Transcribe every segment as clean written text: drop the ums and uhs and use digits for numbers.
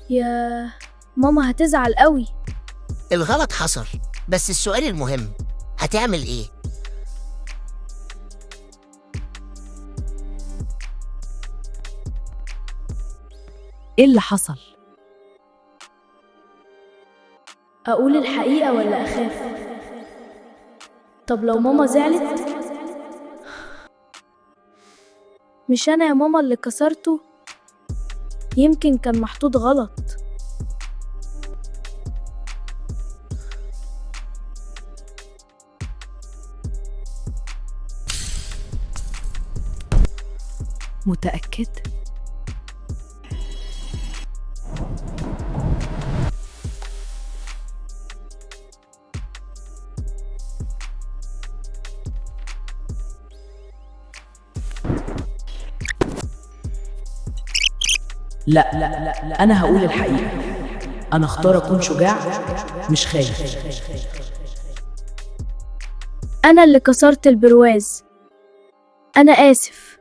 يا ماما هتزعل قوي. الغلط حصل، بس السؤال المهم، هتعمل ايه؟ إيه اللي حصل؟ اقول الحقيقة ولا اخاف؟ طب لو ماما زعلت؟ مش انا يا ماما اللي كسرته، يمكن كان محطوط غلط. متأكد؟ لا، أنا هقول الحقيقة. أنا اختار أكون شجاع مش خايف. انا اللي كسرت البرواز، انا اسف.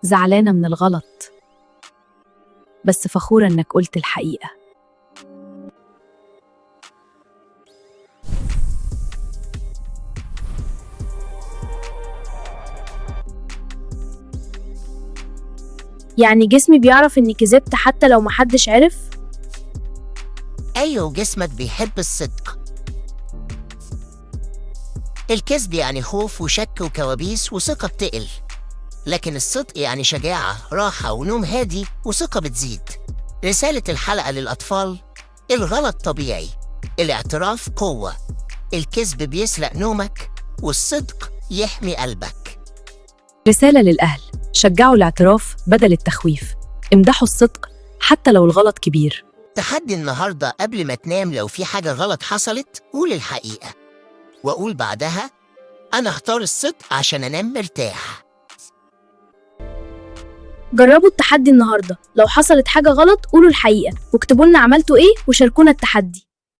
زعلانة من الغلط، بس فخورة إنك قلت الحقيقة. يعني جسمي بيعرف اني كذبت حتى لو محدش عرف؟ ايوه، جسمك بيحب الصدق. الكذب يعني خوف وشك وكوابيس وثقة بتقل، لكن الصدق يعني شجاعة، راحة ونوم هادي وثقة بتزيد. رسالة الحلقة للأطفال: الغلط طبيعي، الاعتراف قوة، الكذب بيسرق نومك، والصدق يحمي قلبك. رسالة للأهل: شجعوا الاعتراف بدل التخويف، امدحوا الصدق حتى لو الغلط كبير. تحدي النهاردة: قبل ما تنام لو في حاجة غلط حصلت قول الحقيقة، وقول بعدها: أنا اختار الصدق عشان أنام مرتاح. جربوا التحدي النهاردة، لو حصلت حاجة غلط قولوا الحقيقة واكتبوا لنا عملتوا ايه وشاركونا التحدي.